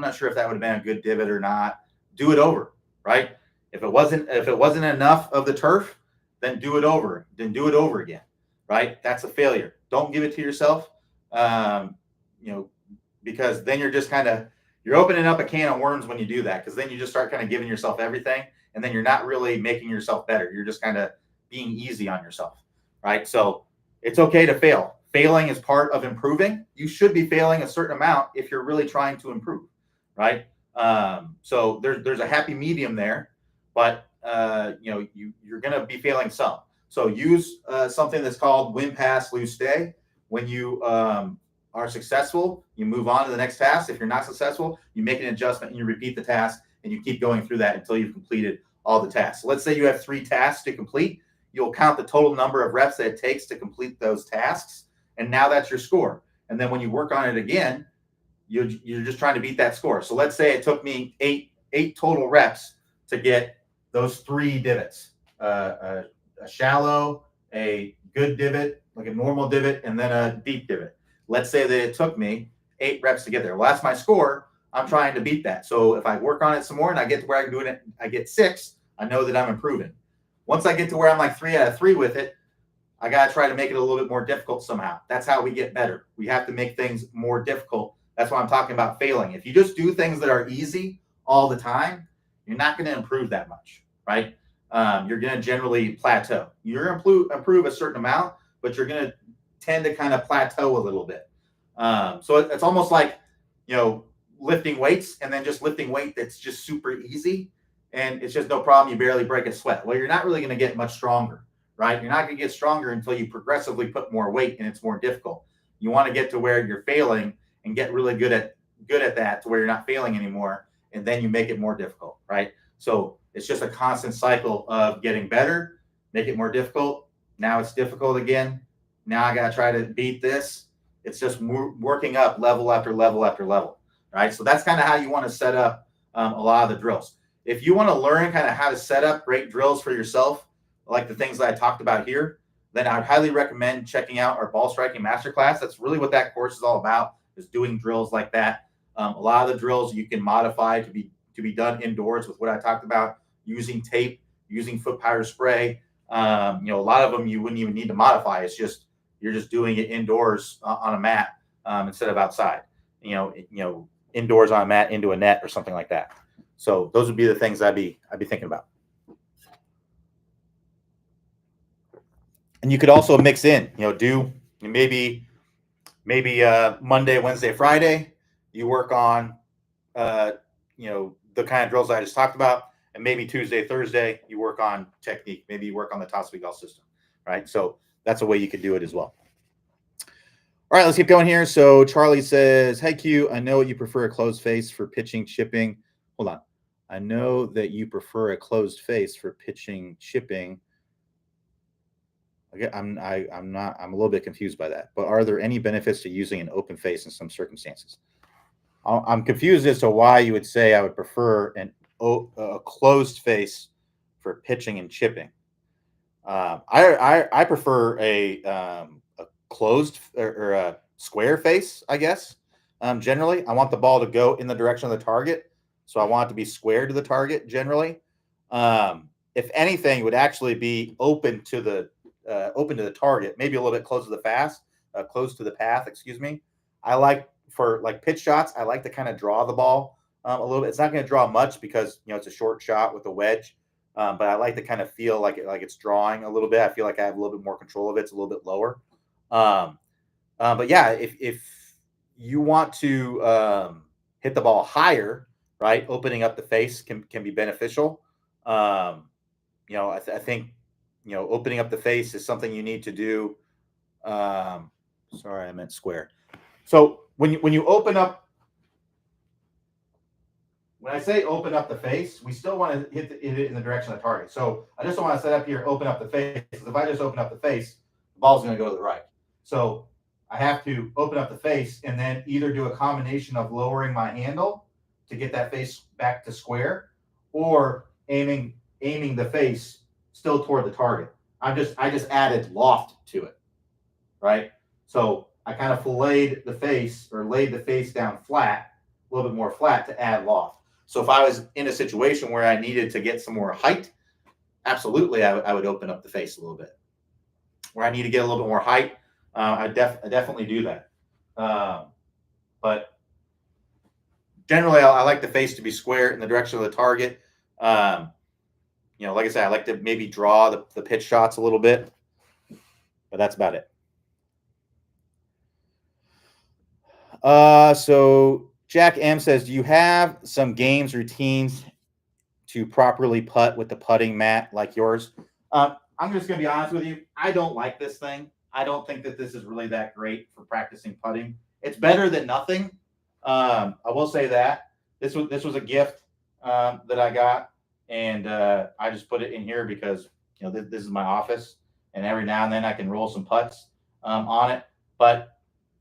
not sure if that would have been a good divot or not. Do it over, right? If it wasn't enough of the turf, then do it over. Then do it over again, right? That's a failure. Don't give it to yourself, um, you know, because then you're opening up a can of worms when you do that. Because then you just start kind of giving yourself everything, and then you're not really making yourself better. You're just kind of being easy on yourself, right? So it's okay to fail. Failing is part of improving. You should be failing a certain amount if you're really trying to improve, right? So there's a happy medium there, but you're going to be failing some. So use something that's called win, pass, lose, stay. When you are successful, you move on to the next task. If you're not successful, you make an adjustment and you repeat the task, and you keep going through that until you've completed all the tasks. So let's say you have 3 tasks to complete. You'll count the total number of reps that it takes to complete those tasks, and now that's your score. And then when you work on it again, you're just trying to beat that score. So let's say it took me eight total reps to get those 3 divots: a shallow, a good divot, like a normal divot, and then a deep divot. Let's say that it took me 8 reps to get there. Well, that's my score. I'm trying to beat that. So if I work on it some more and I get to where I can do it, I get 6, I know that I'm improving. Once I get to where I'm like 3 out of 3 with it, I got to try to make it a little bit more difficult somehow. That's how we get better. We have to make things more difficult. That's why I'm talking about failing. If you just do things that are easy all the time, you're not going to improve that much, right? You're going to generally plateau. You're going to improve a certain amount, but you're going to tend to kind of plateau a little bit. So it's almost like, lifting weights and then just lifting weight that's just super easy and it's just no problem. You barely break a sweat. Well, you're not really going to get much stronger, right? You're not going to get stronger until you progressively put more weight and it's more difficult. You want to get to where you're failing and get really good at that to where you're not failing anymore, and then you make it more difficult, right? So it's just a constant cycle of getting better, make it more difficult. Now it's difficult again. Now I got to try to beat this. It's just working up level after level after level. Right. So that's kind of how you want to set up a lot of the drills. If you want to learn kind of how to set up great drills for yourself, like the things that I talked about here, then I'd highly recommend checking out our ball striking masterclass. That's really what that course is all about, is doing drills like that. A lot of the drills you can modify to be done indoors with what I talked about, using tape, using foot powder spray. A lot of them you wouldn't even need to modify. It's just you're just doing it indoors on a mat instead of outside. Indoors on a mat into a net or something like that. So those would be the things I'd be thinking about. And you could also mix in, do maybe Monday, Wednesday, Friday, you work on, the kind of drills I just talked about, and maybe Tuesday, Thursday, you work on technique. Maybe you work on the Toss-We-Golf system, right? So that's a way you could do it as well. All right, let's keep going here. So Charlie says, "Hey Q, I know you prefer a closed face for pitching, chipping. Hold on. I know that you prefer a closed face for pitching, chipping. Okay, I'm a little bit confused by that. But are there any benefits to using an open face in some circumstances?" I'm confused as to why you would say I would prefer a closed face for pitching and chipping. I prefer a closed or a square face, I guess. Generally, I want the ball to go in the direction of the target, so I want it to be square to the target. Generally, if anything, it would actually be open to the target, maybe a little bit close to the path. Excuse me. I like for like pitch shots. I like to kind of draw the ball a little bit. It's not going to draw much because it's a short shot with a wedge. But I like to kind of feel like it's drawing a little bit. I feel like I have a little bit more control of it. It's a little bit lower. But yeah, if you want to hit the ball higher, right, opening up the face can be beneficial. I think opening up the face is something you need to do. Sorry, I meant square. So when you open up. When I say open up the face, we still want to hit it in the direction of the target. So I just don't want to set up here, open up the face. If I just open up the face, the ball's going to go to the right. So I have to open up the face and then either do a combination of lowering my handle to get that face back to square, or aiming the face still toward the target. I just added loft to it, right? So I kind of filleted the face or laid the face down flat, a little bit more flat to add loft. So if I was in a situation where I needed to get some more height, absolutely, I would open up the face a little bit. Where I need to get a little bit more height, I definitely do that. But generally, I like the face to be square in the direction of the target. Like I said, I like to maybe draw the pitch shots a little bit, but that's about it. So Jack M says, do you have some games routines to properly putt with the putting mat like yours? I'm just going to be honest with you. I don't like this thing. I don't think that this is really that great for practicing putting. It's better than nothing. I will say that this was a gift that I got, and I just put it in here because this is my office, and every now and then I can roll some putts on it. But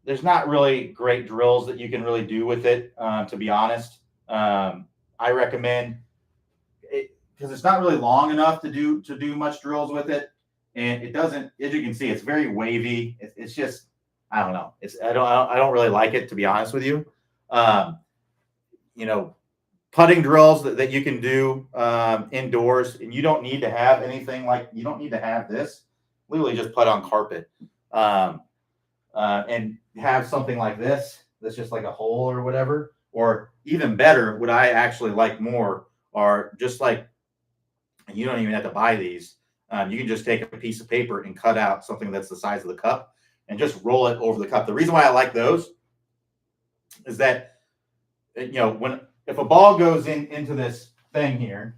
there's not really great drills that you can really do with it, to be honest. I recommend it because it's not really long enough to do much drills with it, and it doesn't. As you can see, it's very wavy. It's just I don't know. I don't really like it, to be honest with you. Um, Putting drills that you can do indoors, and you don't need to have anything you don't need to have this. Literally, just putt on carpet. And have something like this that's just like a hole or whatever. Or even better, what I actually like more are just like, and you don't even have to buy these. You can just take a piece of paper and cut out something that's the size of the cup and just roll it over the cup. The reason why I like those is that, if a ball goes into this thing here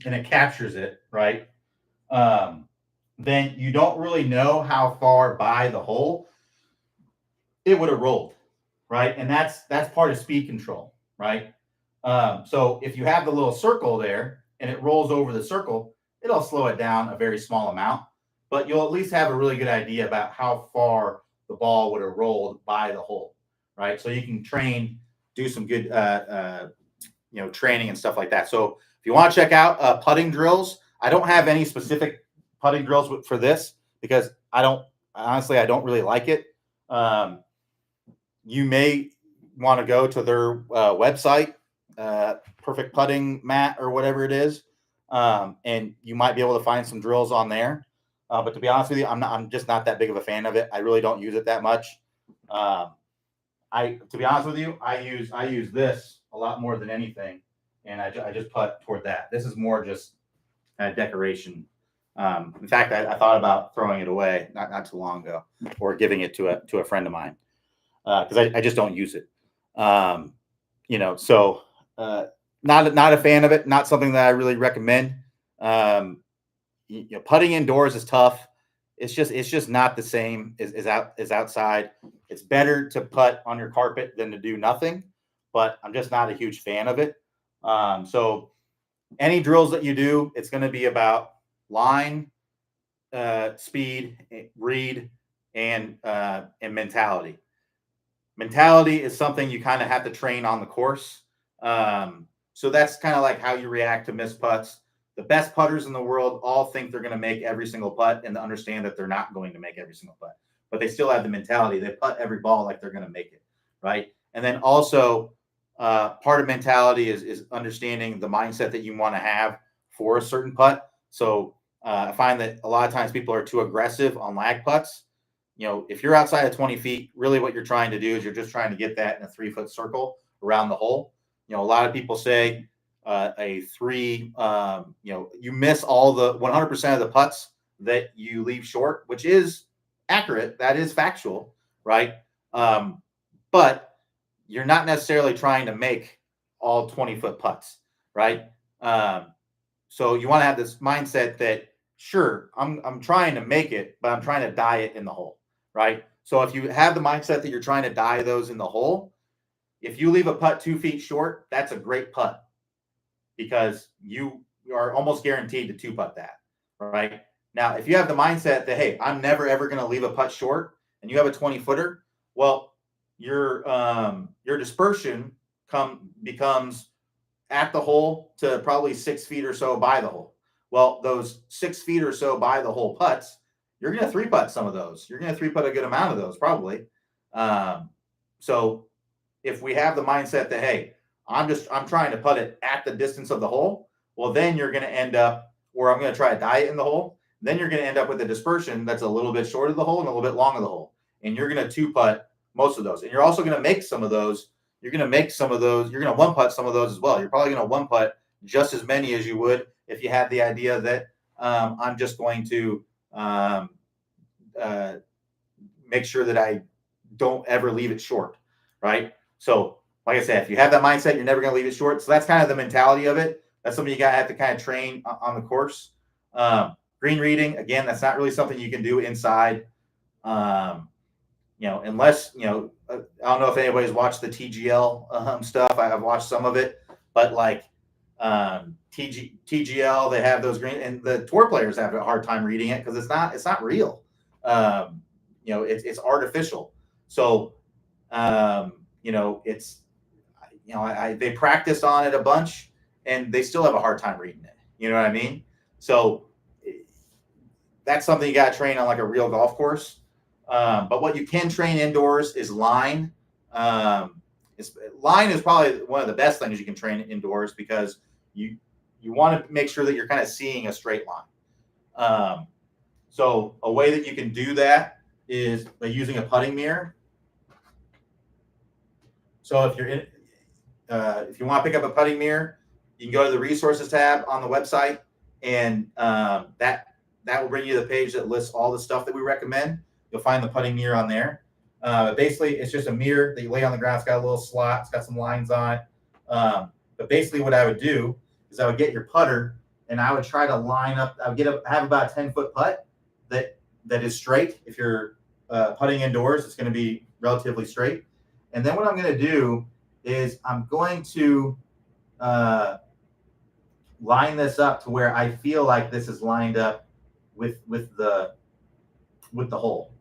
and it captures it, right? Then you don't really know how far by the hole it would have rolled, right? And that's part of speed control, right? So if you have the little circle there and it rolls over the circle, it'll slow it down a very small amount, but you'll at least have a really good idea about how far the ball would have rolled by the hole, right? So you can do some good, training and stuff like that. So if you want to check out putting drills, I don't have any specific putting drills for this because I don't really like it. You may want to go to their website, Perfect Putting Mat or whatever it is, and you might be able to find some drills on there. But to be honest with you, I'm just not that big of a fan of it. I really don't use it that much. To be honest with you, I use this a lot more than anything, and I just putt toward that. This is more just decoration. In fact, I thought about throwing it away not too long ago, or giving it to a friend of mine because I just don't use it. So not a fan of it. Not something that I really recommend. Putting indoors is tough. It's just not the same as outside. It's better to putt on your carpet than to do nothing, but I'm just not a huge fan of it. So any drills that you do, it's going to be about line, speed, read, and mentality. Mentality is something you kind of have to train on the course. So that's kind of like how you react to missed putts. The best putters in the world all think they're going to make every single putt and understand that they're not going to make every single putt, but they still have the mentality. They putt every ball like they're going to make it, right? And then also part of mentality is understanding the mindset that you want to have for a certain putt. So I find that a lot of times people are too aggressive on lag putts. If you're outside of 20 feet, really what you're trying to do is you're just trying to get that in a 3-foot circle around the hole. A lot of people say a 3, you miss all the 100% of the putts that you leave short, which is accurate. That is factual, right? But you're not necessarily trying to make all 20-foot putts, right? So you want to have this mindset that, sure, I'm trying to make it, but I'm trying to die it in the hole, right? So if you have the mindset that you're trying to die those in the hole, if you leave a putt 2 feet short, that's a great putt because you are almost guaranteed to 2-putt that, right? Now, if you have the mindset that, hey, I'm never ever going to leave a putt short, and you have a 20-footer, well, your dispersion becomes at the hole to probably 6 feet or so by the hole. Well, those 6 feet or so by the hole putts, you're going to 3-putt some of those. You're going to 3-putt a good amount of those, probably. So if we have the mindset that, hey, I'm trying to putt it at the distance of the hole, well, then you're going to end up, or I'm going to try a diet in the hole. Then you're going to end up with a dispersion that's a little bit short of the hole and a little bit long of the hole. And you're going to 2-putt most of those. And you're also going to make some of those. You're going to make some of those. You're going to 1-putt some of those as well. You're probably going to 1-putt just as many as you would if you had the idea that I'm just going to make sure that I don't ever leave it short, right? So, like I said, if you have that mindset, you're never going to leave it short. So that's kind of the mentality of it. That's something you got to have to kind of train on the course. Green reading, again, that's not really something you can do inside. Unless, I don't know if anybody's watched the TGL stuff. I've watched some of it, but like TGL, they have those green, and the tour players have a hard time reading it because it's not real. It's artificial. So, they practice on it a bunch and they still have a hard time reading it. You know what I mean? So that's something you got to train on like a real golf course. But what you can train indoors is line. Line is probably one of the best things you can train indoors because you want to make sure that you're kind of seeing a straight line. So a way that you can do that is by using a putting mirror. So if you want to pick up a putting mirror, you can go to the resources tab on the website, and that will bring you to the page that lists all the stuff that we recommend. You'll find the putting mirror on there. Basically, it's just a mirror that you lay on the ground. It's got a little slot. It's got some lines on it. But basically what I would do is I would get your putter, and I would try to line up. I would have about a 10-foot putt that is straight. If you're putting indoors, it's going to be relatively straight. And then what I'm going to do is I'm going to line this up to where I feel like this is lined up with the hole.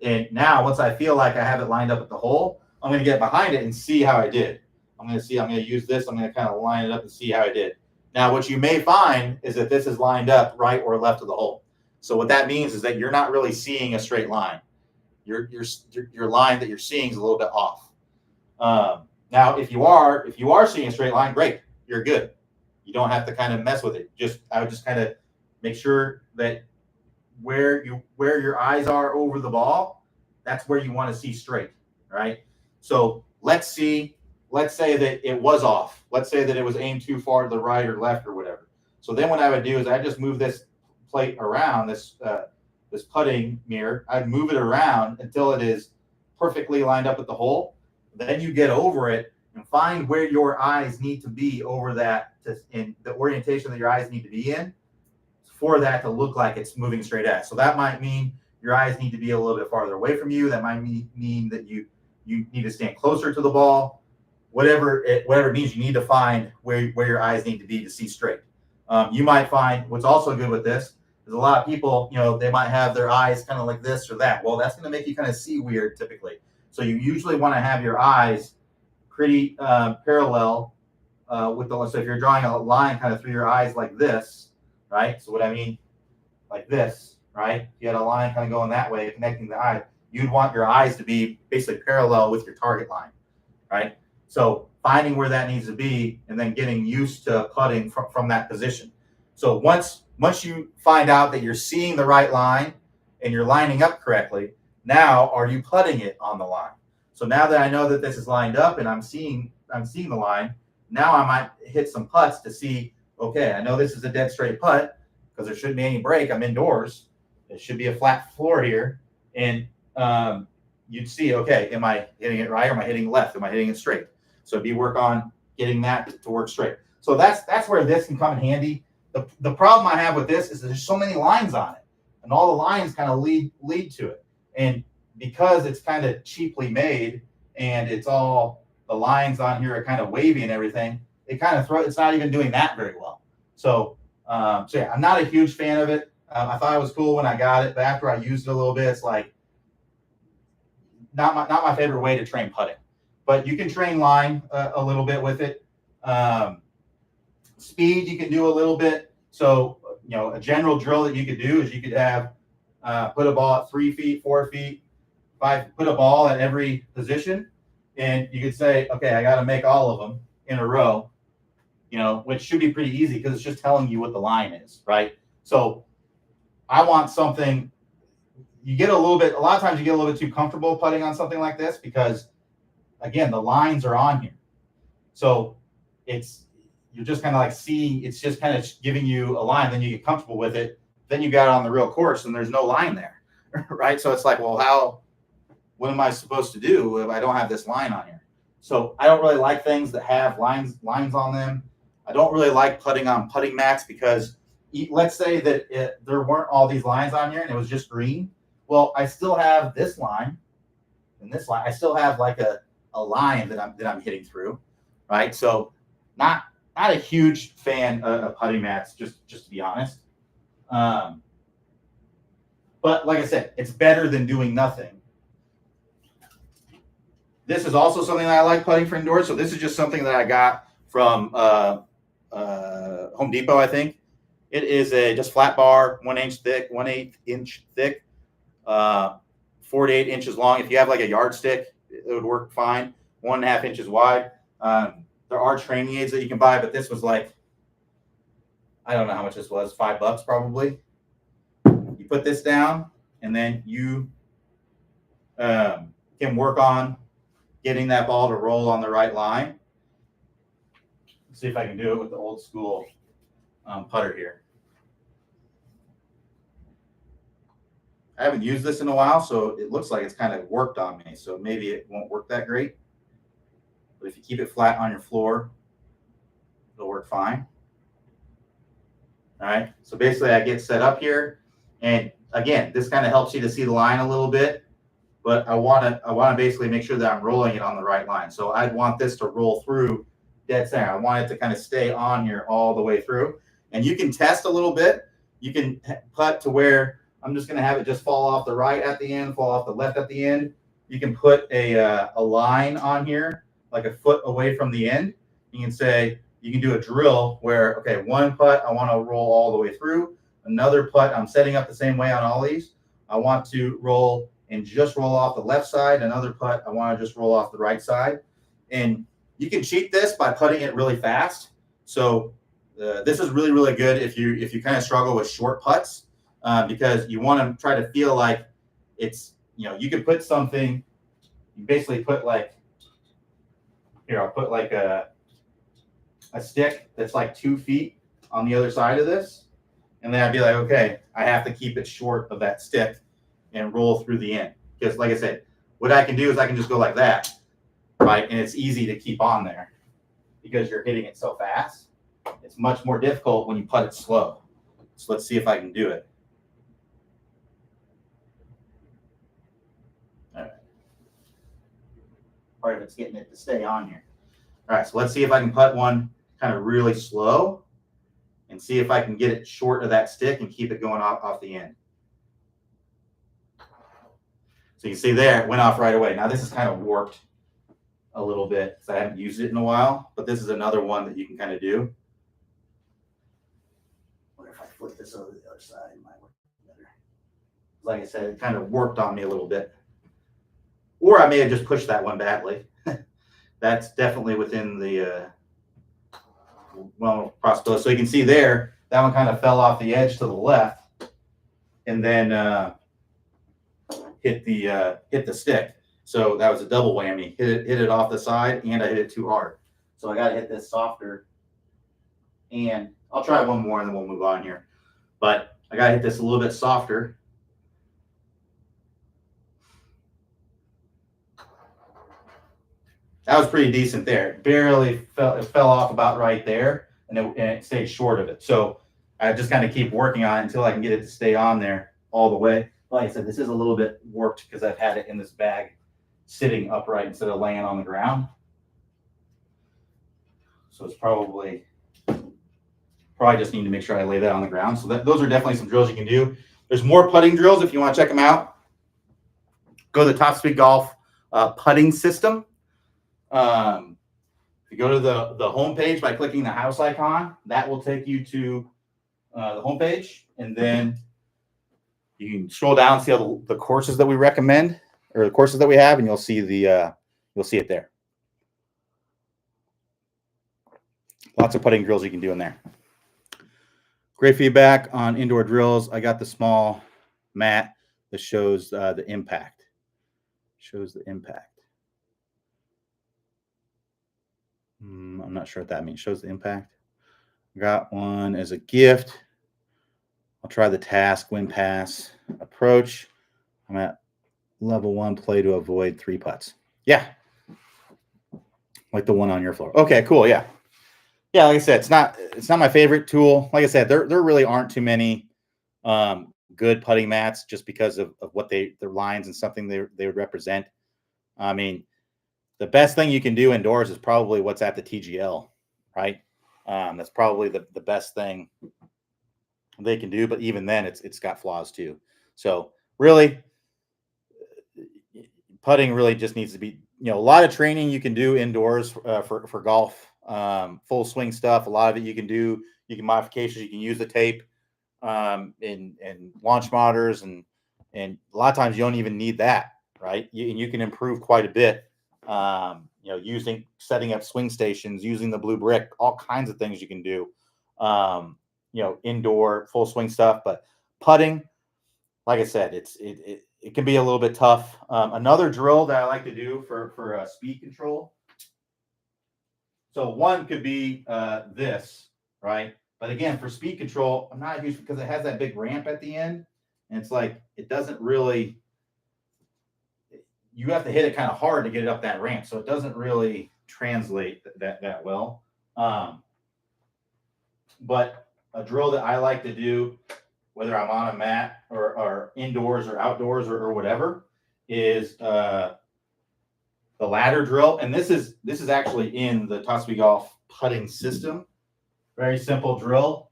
And now once I feel like I have it lined up with the hole, I'm going to get behind it and see how I did. I'm going to use this. I'm going to kind of line it up and see how I did. Now, what you may find is that this is lined up right or left of the hole. So what that means is that you're not really seeing a straight line. Your line that you're seeing is a little bit off. Now, if you are seeing a straight line, great, you're good. You don't have to kind of mess with it. I would just kind of make sure that where your eyes are over the ball, that's where you want to see straight, right? So let's say that it was off. Let's say that it was aimed too far to the right or left or whatever. So then what I would do is I just move this plate around, this putting mirror. I'd move it around until it is perfectly lined up with the hole. Then you get over it and find where your eyes need to be over that, in the orientation that your eyes need to be in for that to look like it's moving straight at. So that might mean your eyes need to be a little bit farther away from you. That might mean that you need to stand closer to the ball. Whatever it means, you need to find where your eyes need to be to see straight. You might find what's also good with this is a lot of people, they might have their eyes kind of like this or that. Well, that's going to make you kind of see weird typically. So you usually want to have your eyes pretty parallel with the. So if you're drawing a line kind of through your eyes like this, right? So what I mean, like this, right? You had a line kind of going that way, connecting the eye. You'd want your eyes to be basically parallel with your target line, right? So finding where that needs to be and then getting used to putting from that position. So once you find out that you're seeing the right line and you're lining up correctly, now are you putting it on the line? So now that I know that this is lined up and I'm seeing the line, now I might hit some putts to see, okay, I know this is a dead straight putt because there shouldn't be any break. I'm indoors. It should be a flat floor here. And you'd see, okay, am I hitting it right or am I hitting left? Am I hitting it straight? So it'd be work on getting that to work straight. So that's where this can come in handy. The problem I have with this is there's so many lines on it, and all the lines kind of lead to it. And because it's kind of cheaply made and it's all the lines on here are kind of wavy and everything, it kind of it's not even doing that very well. So yeah, I'm not a huge fan of it. I thought it was cool when I got it, but after I used it a little bit, it's like not my favorite way to train putting. But you can train line a little bit with it. Speed you can do a little bit. So a general drill that you could do is you could have put a ball at 3 feet, 4 feet, 5, put a ball at every position. And you could say, okay, I got to make all of them in a row, which should be pretty easy because it's just telling you what the line is, right? So I want something, a lot of times you get a little bit too comfortable putting on something like this because, again, the lines are on here. So you're just kind of like seeing, it's just kind of giving you a line, then you get comfortable with it. Then you got it on the real course and there's no line there, right? So it's like, well, what am I supposed to do if I don't have this line on here? So I don't really like things that have lines on them. I don't really like putting on putting mats because let's say that there weren't all these lines on here and it was just green. Well, I still have this line and this line. I still have like a line that I'm hitting through, right? So not a huge fan of putting mats, just to be honest. But like I said, it's better than doing nothing. This is also something that I like putting for indoors. So this is just something that I got from Home Depot, I think. It is a just flat bar, 1/8 inch thick, 4 to 8 inches long. If you have like a yardstick, it would work fine. 1.5 inches wide. There are training aids that you can buy, but this was like, I don't know how much this was, $5 probably. You put this down, and then you can work on getting that ball to roll on the right line. Let's see if I can do it with the old school putter here. I haven't used this in a while, so it looks like it's kind of worked on me. So maybe it won't work that great. But if you keep it flat on your floor, it'll work fine. All right. So basically I get set up here. And again, this kind of helps you to see the line a little bit. But I want to basically make sure that I'm rolling it on the right line. So I'd want this to roll through dead center. I want it to kind of stay on here all the way through. And you can test a little bit. You can putt to where I'm just going to have it just fall off the right at the end, fall off the left at the end. You can put a line on here, like a foot away from the end. You can say, you can do a drill where, okay, one putt, I want to roll all the way through. Another putt, I'm setting up the same way on all these. I want to roll and just roll off the left side. Another putt, I want to just roll off the right side. And you can cheat this by putting it really fast. So this is really, really good if you kind of struggle with short putts because you want to try to feel like it's, you can put something, you basically put like, here, I'll put like a stick that's like 2 feet on the other side of this. And then I'd be like, okay, I have to keep it short of that stick and roll through the end. Because like I said, what I can do is I can just go like that, right? And it's easy to keep on there because you're hitting it so fast. It's much more difficult when you putt it slow. So let's see if I can do it. All right. Part of it's getting it to stay on here. All right, so let's see if I can putt one kind of really slow and see if I can get it short of that stick and keep it going off the end. So you can see there, it went off right away. Now this is kind of warped a little bit because I haven't used it in a while, but this is another one that you can kind of do. What if I flip this over to the other side? It might work better. Like I said, it kind of warped on me a little bit. Or I may have just pushed that one badly. That's definitely within the possibility. So you can see there, that one kind of fell off the edge to the left and then hit the stick. So that was a double whammy. Hit it off the side and I hit it too hard. So I got to hit this softer. And I'll try one more and then we'll move on here. But I got to hit this a little bit softer. That was pretty decent there. It barely fell off about right there, and it stayed short of it. So I just kind of keep working on it until I can get it to stay on there all the way. Like I said, this is a little bit warped because I've had it in this bag sitting upright instead of laying on the ground. So it's probably just need to make sure I lay that on the ground. So those are definitely some drills you can do. There's more putting drills if you want to check them out. Go to the Top Speed Golf putting system. If you go to the home page by clicking the house icon, that will take you to the homepage, and then you can scroll down, see all the courses that we recommend or the courses that we have, and you'll see it there. Lots of putting drills you can do in there. Great feedback on indoor drills. I got the small mat that shows the impact. I'm not sure what that means. Shows the impact. Got one as a gift. I'll try the task, win pass, approach. I'm at level 1, play to avoid 3 putts. Yeah. Like the one on your floor. Okay, cool. Yeah. Yeah, like I said, it's not my favorite tool. Like I said, there really aren't too many good putting mats just because of what their lines and something they would represent. I mean, the best thing you can do indoors is probably what's at the TGL, right? That's probably the best thing they can do, but even then it's got flaws too. So really, putting really just needs to be, a lot of training you can do indoors for golf, full swing stuff. A lot of it you can do, modifications, you can use the tape in launch monitors, and a lot of times you don't even need that, right? You can improve quite a bit, setting up swing stations, using the blue brick, all kinds of things you can do, indoor full swing stuff. But putting, like I said, it can be a little bit tough. Another drill that I like to do for speed control. So one could be this, right? But again, for speed control, I'm not huge because it has that big ramp at the end, and it's like it doesn't really. You have to hit it kind of hard to get it up that ramp, so it doesn't really translate that well. But a drill that I like to do, whether I'm on a mat or indoors or outdoors or whatever, is the ladder drill. And this is actually in the Tosby Golf putting system. Very simple drill.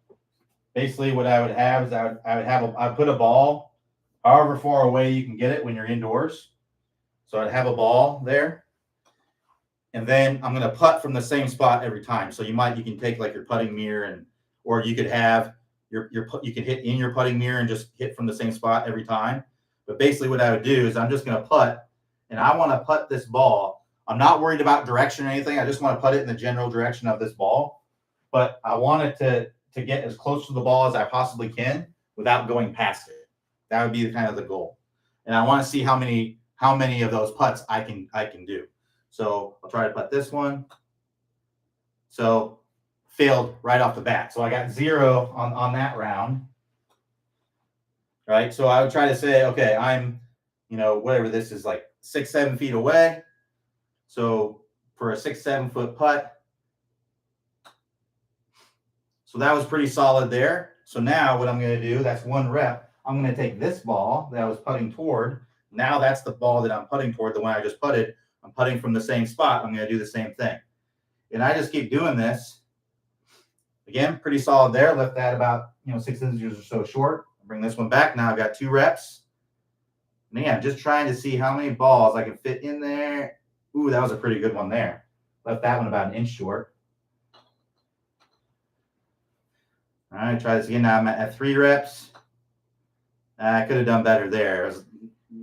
Basically, what I would have is I'd put a ball however far away you can get it when you're indoors. So I'd have a ball there, and then I'm going to putt from the same spot every time. So you can take like your putting mirror, or you could have you can hit in your putting mirror and just hit from the same spot every time. But basically what I would do is I'm just going to putt, and I want to putt this ball. I'm not worried about direction or anything. I just want to putt it in the general direction of this ball. But I want it to get as close to the ball as I possibly can without going past it. That would be kind of the goal. And I want to see how many of those putts I can do. So I'll try to putt this one. So failed right off the bat. So I got 0 on that round. Right. So I would try to say, okay, I'm, whatever this is, like 6-7 feet away. So for a 6-7 foot putt. So that was pretty solid there. So now what I'm going to do, that's 1 rep. I'm going to take this ball that I was putting toward. Now that's the ball that I'm putting toward, the one I just putted. I'm putting from the same spot. I'm going to do the same thing. And I just keep doing this. Again, pretty solid there. Left that about 6 inches or so short. Bring this one back. Now I've got 2 reps. And again, just trying to see how many balls I can fit in there. Ooh, that was a pretty good one there. Left that one about 1 inch short. All right, try this again. Now I'm at 3 reps. I could have done better there. I was a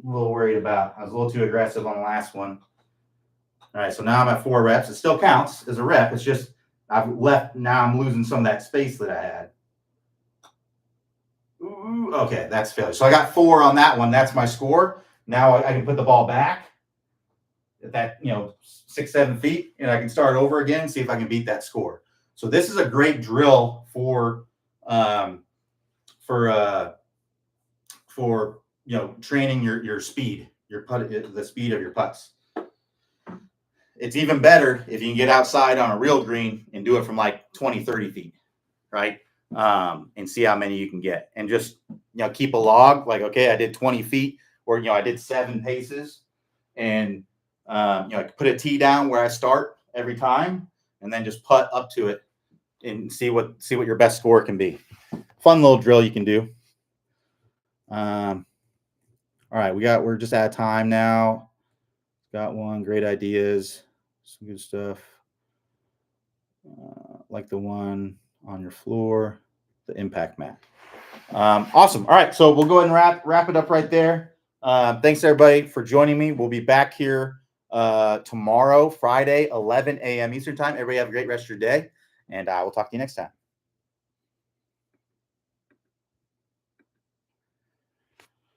little worried about. I was a little too aggressive on the last one. All right, so now I'm at 4 reps. It still counts as a rep. It's just I've left. Now I'm losing some of that space that I had. Ooh, okay, that's failure. So I got 4 on that one. That's my score. Now I can put the ball back at that 6-7 feet, and I can start over again and see if I can beat that score. So this is a great drill for training your speed, the speed of your putts. It's even better if you can get outside on a real green and do it from like 20-30 feet, right? And see how many you can get, and just keep a log. Like, okay, I did 20 feet, or I did 7 paces, and I put a tee down where I start every time, and then just putt up to it and see what your best score can be. Fun little drill you can do. All right, we're just out of time now. Got one. Great ideas. Some good stuff. Like the one on your floor. the impact mat. Awesome. All right, so we'll go ahead and wrap it up right there. Thanks everybody for joining me. We'll be back here tomorrow, Friday, 11 a.m. Eastern time. Everybody have a great rest of your day, and I will talk to you next time.